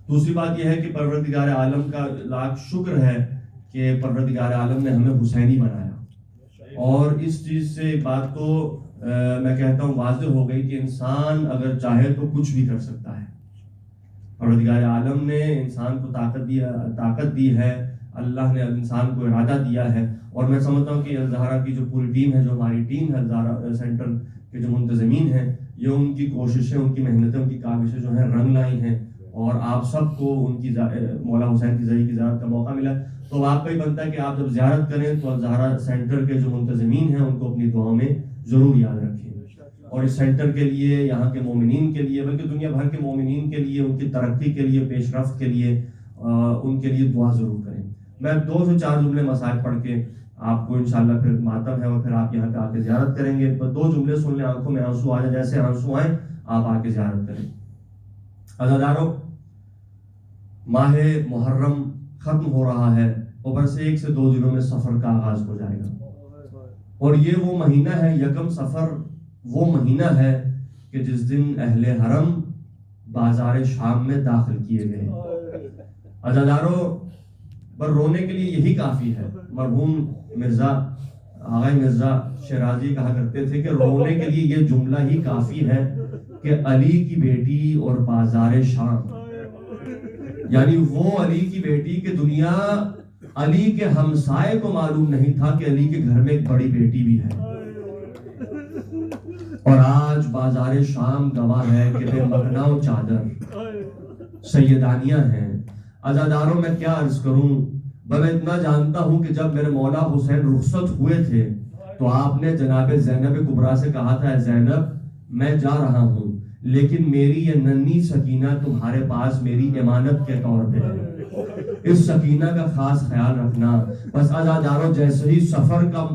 دوسری بات یہ ہے کہ پروردگار عالم کا لاکھ شکر ہے کہ پروردگار عالم نے ہمیں حسینی بنایا، اور اس چیز سے بات تو میں کہتا ہوں واضح ہو گئی کہ انسان اگر چاہے تو کچھ بھی کر سکتا ہے۔ پروردگار عالم نے انسان کو طاقت دی ہے، اللہ نے انسان کو ارادہ دیا ہے، اور میں سمجھتا ہوں کہ الزہرا کی جو پوری ٹیم ہے، جو ہماری ٹیم ہے الزہرا سینٹر کے جو منتظمین ہیں، یہ ان کی کوششیں، ان کی محنتیں، ان کی کاوشیں جو ہیں رنگ لائی ہیں، اور آپ سب کو ان کی مولا حسین کی زئی کی زیارت کا موقع ملا، تو آپ کا ہی بنتا ہے کہ آپ جب زیارت کریں تو الزہرا سینٹر کے جو منتظمین ہیں ان کو اپنی دعاؤں میں ضرور یاد رکھیں، اور اس سینٹر کے لیے، یہاں کے مومنین کے لیے، بلکہ دنیا بھر کے مومنین کے لیے، ان کی ترقی کے لیے، پیش رفت کے لیے ان کے لیے دعا ضرور کریں۔ میں 2 سے 4 جملے مسائل پڑھ کے آپ کو انشاءاللہ پھر ماتم ہے اور پھر آپ یہاں پہ آ کے زیارت کریں گے، تو 2 جملے سن لیں، آنکھوں میں آنسو آ جائے، جیسے آنسو آئیں آپ آ کے زیارت کریں۔ عزادارو، ماہ محرم ختم ہو رہا ہے، اور بس 1 سے 2 دنوں میں سفر کا آغاز ہو جائے گا، اور یہ وہ مہینہ ہے، یکم سفر وہ مہینہ ہے کہ جس دن اہل حرم بازار شام میں داخل کیے گئے۔ عزادارو، پر رونے کے لیے یہی کافی ہے۔ مرحوم آغا مرزا شیرازی کہا کرتے تھے کہ رونے کے لیے یہ جملہ ہی کافی ہے کہ علی کی بیٹی اور بازار شام، یعنی وہ علی کی بیٹی کہ دنیا علی کے ہمسائے کو معلوم نہیں تھا کہ علی کے گھر میں ایک بڑی بیٹی بھی ہے، اور آج بازار شام گواہ ہے کہ بے مغنا و چادر سیدانیاں ہیں۔ عزاداروں، میں کیا عرض کروں، میں اتنا جانتا ہوں کہ جب میرے مولا حسین رخصت ہوئے تھے تو آپ نے جناب زینب کبریٰ سے کہا تھا، زینب میں جا رہا ہوں، لیکن میری یہ ننھی سکینہ تمہارے پاس میری امانت کے طور پہ ہے، اس سکینہ کا خاص خیال رکھنا۔ بس عزاداروں، جیسے ہی سفر کا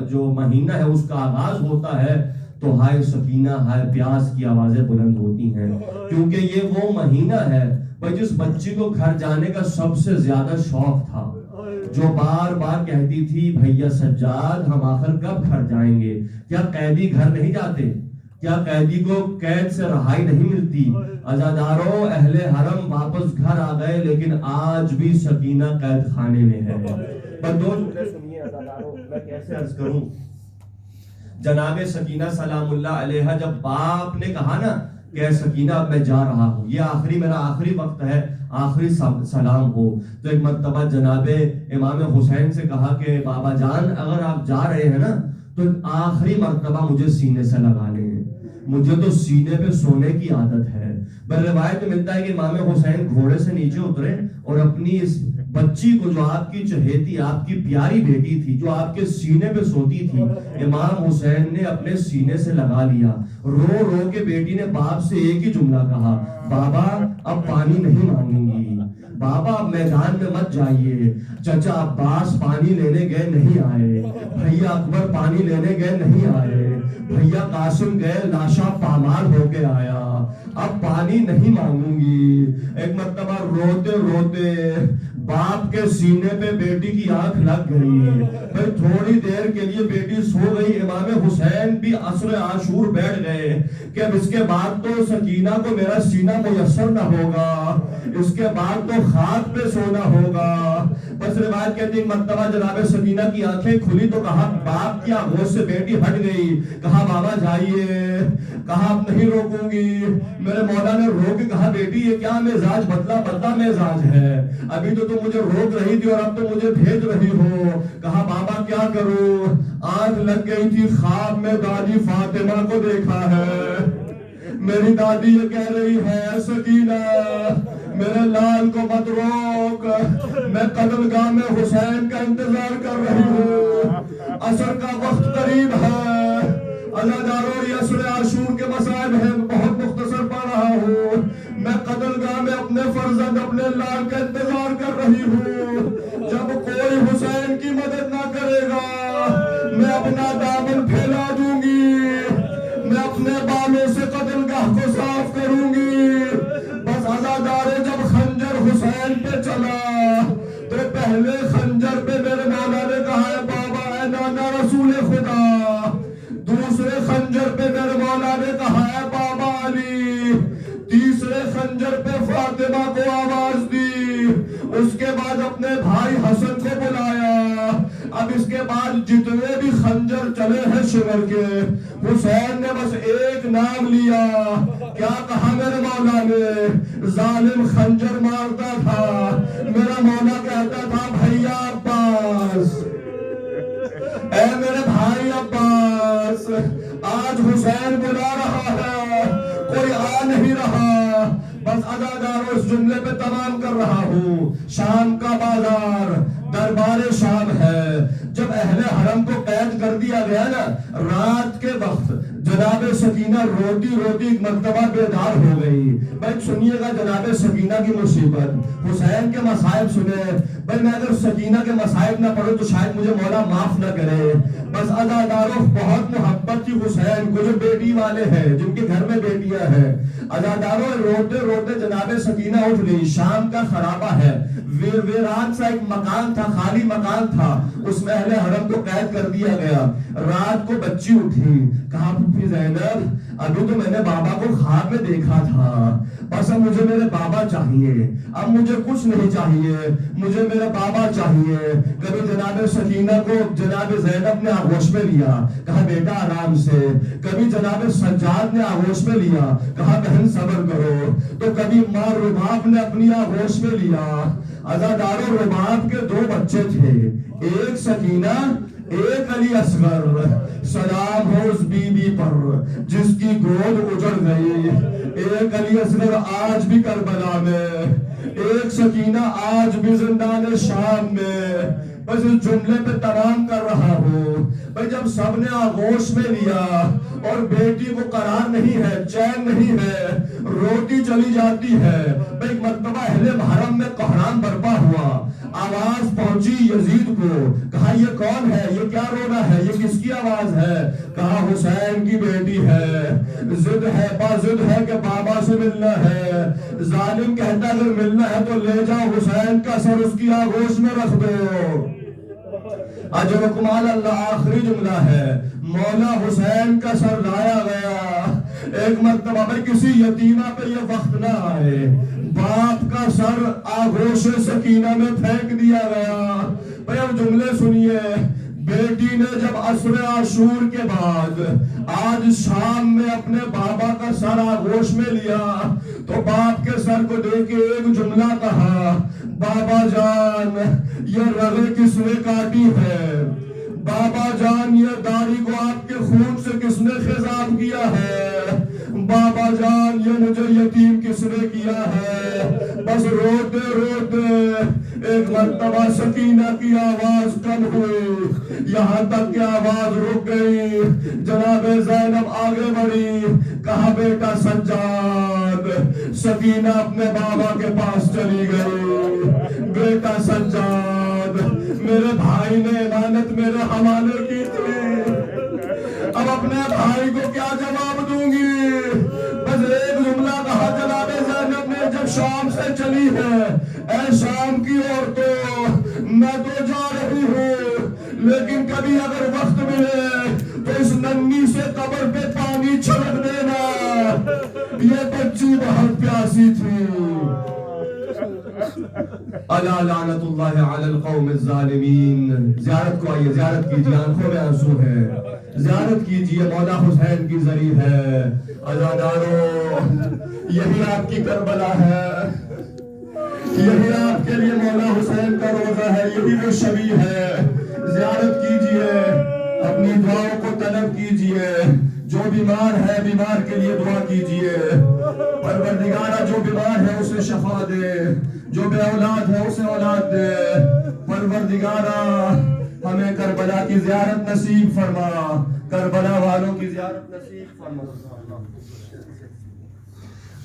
جو مہینہ ہے اس کا آغاز ہوتا ہے تو ہائے سکینہ ہائے پیاس کی آوازیں بلند ہوتی ہیں، کیونکہ یہ وہ مہینہ ہے جس بچی کو گھر جانے کا سب سے زیادہ شوق تھا، جو بار بار کہتی تھی، بھیا سجاد ہم آخر کب گھر جائیں گے؟ کیا قیدی گھر نہیں جاتے؟ کیا قیدی کو قید سے رہائی نہیں ملتی؟ عزاداروں، اہل حرم واپس گھر آ گئے، لیکن آج بھی سکینہ قید خانے میں ہے۔ بس 2 جملے سنیے عزاداروں، میں کیسے عرض کروں۔ جناب سکینہ سلام اللہ علیہ جب باپ نے کہا نا کہ سکینہ اب میں جا رہا ہوں، یہ میرا آخری وقت ہے، آخری سلام ہو، تو ایک مرتبہ جناب امام حسین سے کہا کہ بابا جان اگر آپ جا رہے ہیں نا تو آخری مرتبہ مجھے سینے سے لگا لیں، مجھے تو سینے پہ سونے کی عادت ہے۔ بل روایت میں ملتا ہے کہ امام حسین گھوڑے سے نیچے اترے اور اپنی اس بچی کو، جو آپ کی چہیتی، آپ کی پیاری بیٹی تھی، جو آپ کے سینے پہ سوتی تھی، امام حسین نے اپنے سینے سے لگا لیا۔ رو رو کے بیٹی نے باپ سے ایک ہی جملہ کہا، بابا اب پانی نہیں مانگوں گی، بابا اب میدان میں مت جائیے، چچا عباس پانی لینے گئے نہیں آئے، بھیا اکبر پانی لینے گئے نہیں آئے، بھیا قاسم گئے لاشا پامال ہو کے آیا، اب پانی نہیں مانگوں گی۔ ایک مرتبہ روتے روتے باپ کے سینے پہ بیٹی کی آنکھ لگ گئی، پھر تھوڑی دیر کے لیے بیٹی سو گئی، امام حسین بھی عصر عاشور بیٹھ گئے کہ اب اس کے بعد تو سکینہ کو میرا سینہ میسر نہ ہوگا، اس کے بعد تو خاک پہ سونا ہوگا۔ بس روایت کہتی ہے مرتبہ جناب سکینہ کی آنکھیں کھلی تو کہا باپ کی آغوش سے بیٹی ہٹ گئی، کہا بابا جائیے، کہا اب نہیں روکوں گی۔ میرے مولا نے رو کے کہا بیٹی یہ کیا مزاج بدلا مزاج ہے، ابھی تو تم مجھے روک رہی تھی اور اب تو مجھے بھیج رہی ہو۔ کہا بابا کیا کروں، آنکھ لگ گئی تھی، خواب میں دادی فاطمہ کو دیکھا ہے، میری دادی یہ کہہ رہی ہے سکینہ میرے لال کو مت روک، میں قتل گاہ میں حسین کا انتظار کر رہی ہوں، عصر کا وقت قریب ہے۔ عزاداروں، یہ عصر عاشور کے مسائل ہیں، بہت مختصر پڑھ رہا ہوں۔ میں قتل گاہ میں اپنے فرزند اپنے لال کا انتظار کر رہی ہوں، جب کوئی حسین کی مدد نہ کرے گا میں اپنا دامن پھیلا دوں گی، میں اپنے بالوں سے قتل گاہ کو صاف کروں گی۔ بس عزاداروں، جب خنجر حسین پہ چلا تو پہلے خنجر پہ میرے مولا نے کہا ہے بابا اے نانا رسول خدا، دوسرے خنجر پہ میرے مولا نے کہا ہے بابا علی، تیسرے خنجر پہ نے فاطمہ کو آواز دی، اس کے بعد اپنے بھائی حسن کو بلایا، اب اس کے بعد جتنے بھی خنجر چلے ہیں شمر کے، حسین نے بس ایک نام لیا، کیا کہا میرے مولا نے؟ ظالم خنجر مارتا تھا، میرا مولا کہتا تھا بھیا عباس، اے میرے بھائی عباس، آج حسین بلا رہا ہے، کوئی آ نہیں رہا، بس عزادارو اس جملے پہ تمام کر رہا ہوں۔ شام کا بازار، دربار شام ہے، جب اہل حرم کو قید کر دیا گیا نا، رات کے وقت جناب سکینہ روتی روتی ایک مرتبہ بیدار ہو گئی۔ بھائی سنیے گا جناب سکینہ کی مصیبت، حسین کے مصائب سنے۔ بھائی میں اگر سکینہ کے مصائب نہ پڑھوں تو شاید مجھے مولا معاف نہ کرے۔ بس عزادارو بہت محبت تھی حسین کو، جو بیٹی والے ہیں، جن کے گھر میں بیٹیاں ہیں۔ عزادارو روتے روتے جناب سکینہ اٹھ گئی، شام کا خرابہ ہے، ویران سا ایک مکان تھا، خالی مکان تھا، اس میں اہل حرم کو قید کر دیا گیا۔ رات کو بچی اٹھی، کہا پھپھی زینب ابھی تو میں نے بابا کو خواب میں دیکھا تھا، بس اب مجھے میرے بابا چاہیے، اب مجھے کچھ نہیں چاہیے، مجھے میرے بابا چاہیے۔ کبھی جناب سکینہ کو جناب زینب نے آغوش میں لیا، کہا بیٹا آرام سے، کبھی جناب سجاد نے آغوش میں لیا، کہا بہن صبر کرو، تو کبھی ماں رباب نے اپنی آغوش میں لیا۔ عزادارو رباب کے دو بچے تھے، ایک سکینہ ایک علی اصغر، سلام ہو اس بی بی پر جس کی گود اجڑ گئی، ایک علی اصغر آج بھی کربلا میں، ایک سکینہ آج بھی زندان شام میں۔ بس اس جملے پہ تمام کر رہا ہوں، بھائی جب سب نے آغوش میں لیا اور بیٹی کو قرار نہیں ہے، چین نہیں ہے، روتی چلی جاتی ہے، بھائی مرتبہ اہل حرم میں قہرام برپا ہوا، آواز پہنچی یزید کو، کہا یہ کون ہے، یہ کیا رونا ہے، یہ کس کی آواز ہے؟ کہا حسین کی بیٹی ہے، ضد ہے، ضد ہے کہ بابا سے ملنا ہے۔ ظالم کہتا اگر ملنا ہے تو لے جاؤ حسین کا سر اس کی آغوش میں رکھ دو۔ اجرکم علی اللہ آخری جملہ ہے، مولا حسین کا سر لایا گیا۔ ایک مرتبہ بھائی کسی یتیمہ پہ یہ وقت نہ آئے، باپ کا سر آغوش سکینہ میں پھینک دیا گیا۔ بھائی اب جملے سنیے، بیٹی نے جب عصر عاشور کے بعد آج شام میں اپنے بابا کا سر آغوش میں لیا تو باپ کے سر کو دیکھ کے ایک جملہ کہا، بابا جان یہ رگیں کس نے کاٹی ہے؟ بابا جان یہ داڑھی کو آپ کے خون سے کس نے خضاب کیا ہے؟ بابا جان یہ مجھے یتیم کس نے کیا ہے؟ بس روتے روتے ایک مرتبہ سکینہ کی آواز کم ہوئی، یہاں تک کہ آواز رک گئی۔ جناب زینب آگے بڑھی، کہا بیٹا سجاد۔ سکینہ اپنے بابا کے پاس چلی گئی، بیٹا سجاد میرے بھائی نے امانت میرے حوالے کی تھی، اب اپنے بھائی کو کیا جواب دوں گی؟ بس ایک جملہ کہا جناب زینب نے، جب شام سے چلی ہے، اے شام کی عورتوں میں تو جا رہی ہوں، لیکن کبھی اگر وقت ملے تو اس ننھی سے قبر پہ پانی چھڑک دینا، یہ بچی بہت پیاسی تھی۔ الا لعنت اللہ علی القوم الظالمین۔ زیارت کو آئیے، زیارت کیجیے، آنکھوں میں آنسو ہے، زیارت کیجیے، مولا حسین کی زری ہے۔ عزادارو یہی آپ کی کربلا ہے، یہی آپ کے لیے مولا حسین کا روزہ ہے، یہی وہ شبی ہے۔ زیارت کیجیے، اپنی دعاؤں کو طلب کیجیے، جو بیمار ہے بیمار کے لیے دعا کیجیے، پروردگارہ جو بیمار ہے اسے شفا دے، جو بے اولاد ہے اسے اولاد دے، پروردگارہ ہمیں کربلا کی زیارت نصیب فرما، کربلا والوں کی زیارت نصیب فرما۔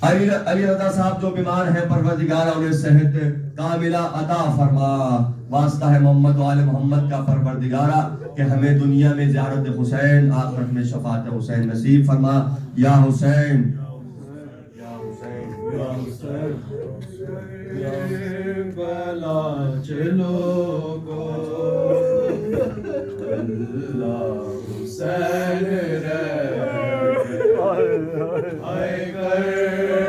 علی رضا صاحب جو بیمار ہیں پروردگارہ انہیں صحت کاملہ عطا فرما، واسطہ ہے محمد و آل محمد کا پروردگارہ کہ ہمیں دنیا میں زیارت حسین، آخرت میں شفاعت حسین نصیب فرما۔ یا حسین یا حسین یا حسین بلا چلو گو اللہ حسین رے آئے کربلا